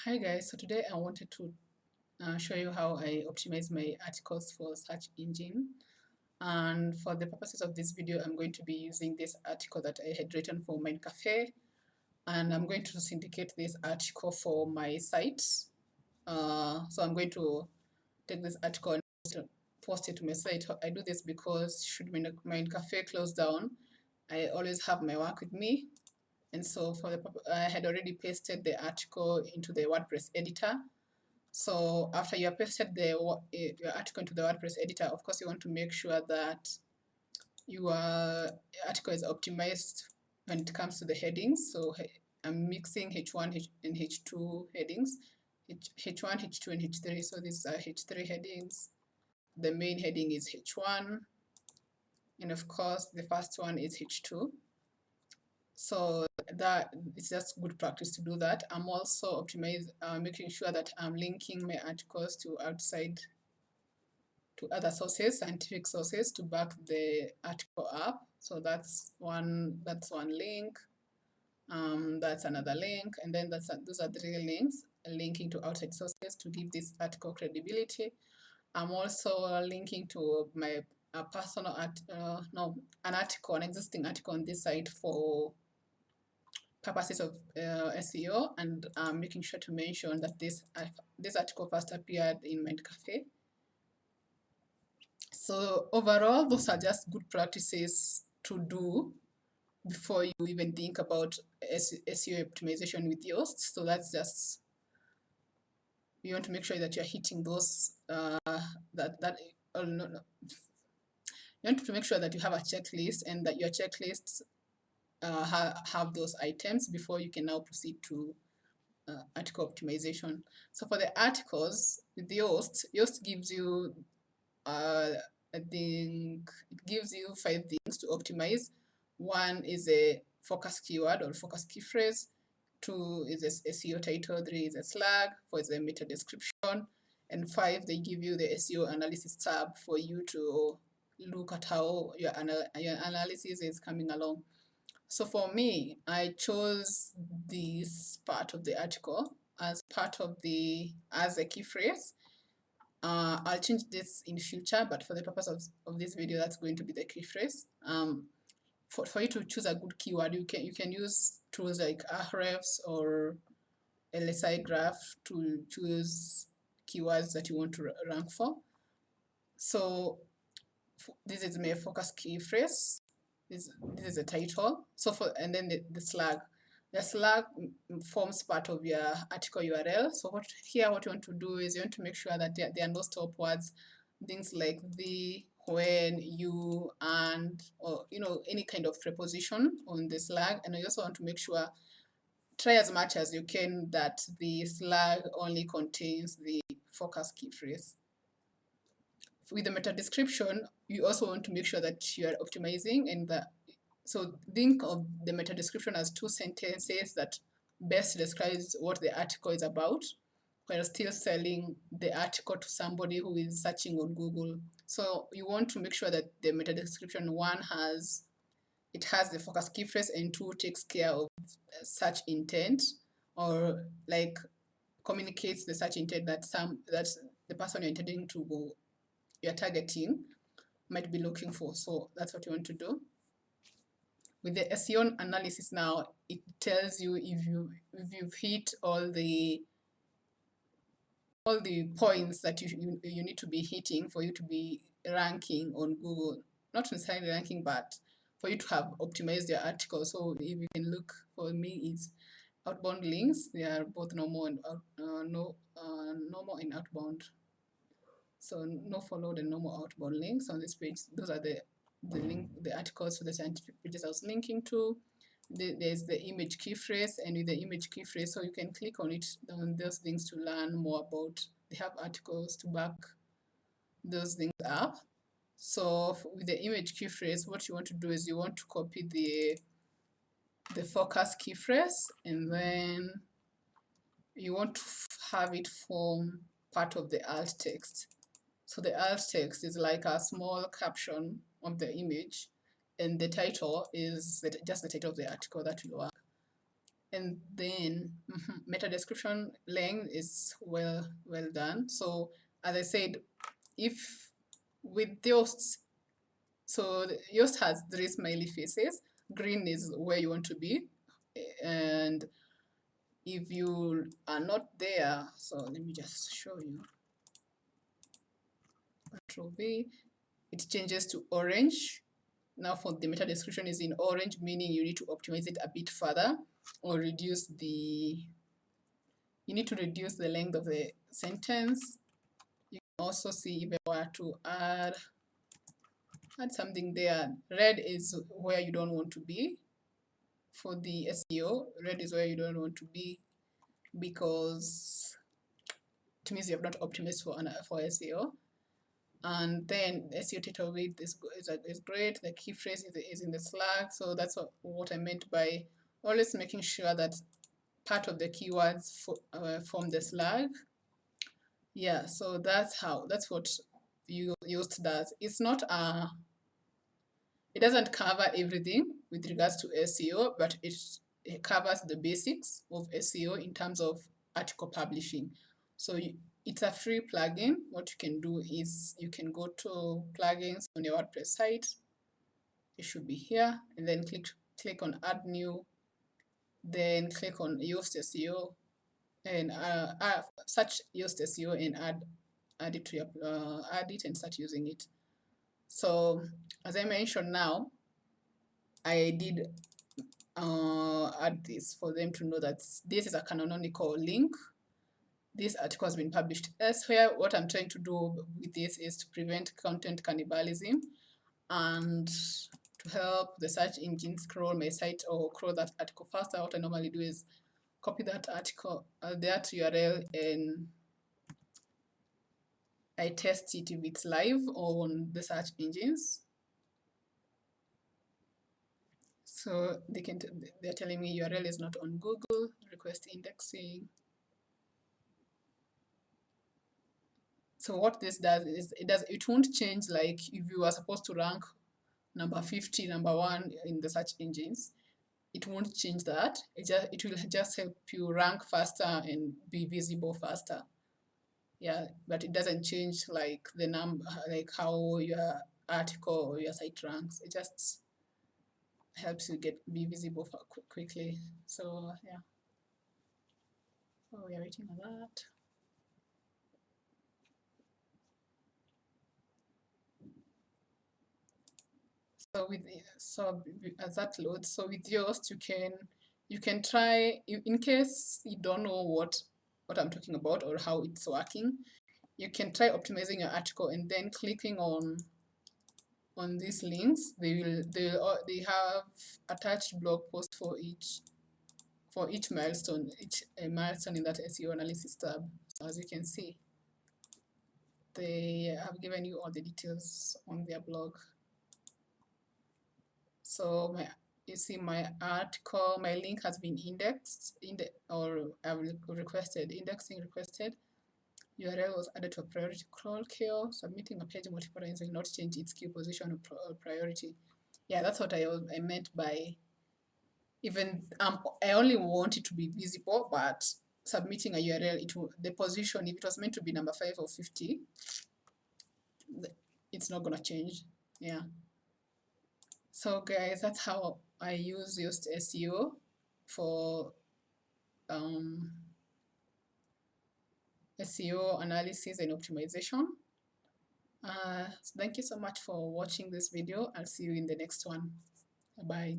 Hi guys, so today I wanted to show you how I optimize my articles for search engine. And for the purposes of this video, I'm going to be using this article that I had written for Mind Cafe, and I'm going to syndicate this article for my site. So I'm going to take this article and post it to my site. I do this because should Mind Cafe close down, I always have my work with me. And so I had already pasted the article into the WordPress editor. So after you have pasted your article into the WordPress editor, of course, you want to make sure that your article is optimized when it comes to the headings. So I'm mixing H1 and H2 headings, H1, H2, and H3. So these are H3 headings. The main heading is H1, and of course, the first one is H2. So that it's just good practice to do that. I'm also making sure that I'm linking my articles to other sources, scientific sources, to back the article up. So that's one link. That's another link, and then those are 3 links linking to outside sources to give this article credibility. I'm also linking to my an existing article on this site for purposes of SEO, and making sure to mention that this article first appeared in Mind Cafe. So overall, those are just good practices to do before you even think about SEO optimization with Yoast. So that's just, you want to make sure that you're hitting those no. You want to make sure that you have a checklist and that your checklists have those items before you can now proceed to article optimization. So for the articles with Yoast gives you, I think it gives you 5 things to optimize. 1 is a focus keyword or focus key phrase. 2 is a SEO title. 3 is a slug. 4 is a meta description. And 5, they give you the SEO analysis tab for you to look at how your analysis is coming along. So for me, I chose this part of the article as a key phrase. I'll change this in future, but for the purpose of this video, that's going to be the key phrase. For you to choose a good keyword, you can use tools like Ahrefs or LSI Graph to choose keywords that you want to rank for. So this is my focus key phrase. This is a title. And then the slug. The slug forms part of your article URL. So what you want to do is you want to make sure that there are no stop words, things like the, when, you, and, or any kind of preposition on the slug. And you also want to make sure, try as much as you can, that the slug only contains the focus key phrase. With the meta description, you also want to make sure that you are optimizing, and so think of the meta description as 2 sentences that best describes what the article is about, while still selling the article to somebody who is searching on Google. So you want to make sure that the meta description, 1 has the focus key phrase, and 2 takes care of search intent, or like communicates the search intent that the person you're intending to go, you're targeting, might be looking for. So that's what you want to do. With the SEO analysis now, it tells you if you've hit all the points that you need to be hitting for you to be ranking on Google. Not necessarily ranking, but for you to have optimized your article. So if you can look, for me, it's outbound links. They are both normal and normal and outbound. So no followed and normal outbound links on this page. Those are the articles for the scientific pages I was linking to. There's the image key phrase, and with the image key phrase, so you can click on those things to learn more about. They have articles to back those things up. So with the image key phrase, what you want to do is you want to copy the focus key phrase, and then you want to have it form part of the alt text. So the alt text is like a small caption of the image, and the title is just the title of the article that will work. And then meta description length is well done. So as I said, if with Yoast, so Yoast has 3 smiley faces. Green is where you want to be, and if you are not there, so let me just show you. Control V, it changes to orange. Now for the meta description is in orange, meaning you need to optimize it a bit further, or reduce the, you need to reduce the length of the sentence. You can also see if I were to add something there. Red is where you don't want to be. For the SEO, red is where you don't want to be, because it means you have not optimized for SEO. And then SEO title width is great. The key phrase is in the slug. So that's what I meant by always making sure that part of the keywords form the slug. Yeah, so that's what Yoast does. It's not it doesn't cover everything with regards to SEO, but it covers the basics of SEO in terms of article publishing. So it's a free plugin. What you can do is you can go to plugins on your WordPress site. It should be here, and then click on add new, then click on Yoast SEO, and search Yoast SEO and add it to your add it and start using it. So as I mentioned, now I did add this for them to know that this is a canonical link. This article has been published elsewhere. What I'm trying to do with this is to prevent content cannibalism and to help the search engines crawl my site or crawl that article faster. What I normally do is copy that article, that URL, and I test it if it's live on the search engines. So they're telling me URL is not on Google, request indexing. So what this does is it won't change, like if you are supposed to rank number 50, number 1 in the search engines, it won't change that. It will just help you rank faster and be visible faster. Yeah, but it doesn't change like the number, like how your article or your site ranks. It just helps you be visible quickly. So yeah, so we are waiting on that. So as that loads, so with Yoast you can try, in case you don't know what I'm talking about or how it's working, you can try optimizing your article and then clicking on these links. They have attached blog post for each milestone, milestone in that SEO analysis tab. So as you can see, they have given you all the details on their blog. So you see my article, my link has been indexed, or I've requested, indexing requested. URL was added to a priority crawl queue. Submitting a page multiple times will not change its queue position or priority. Yeah, that's what I meant by, even I only want it to be visible, but submitting a URL, the position, if it was meant to be number 5 or 50, it's not gonna change. Yeah. So guys, that's how I use Yoast SEO for SEO analysis and optimization. Thank you so much for watching this video. I'll see you in the next one. Bye.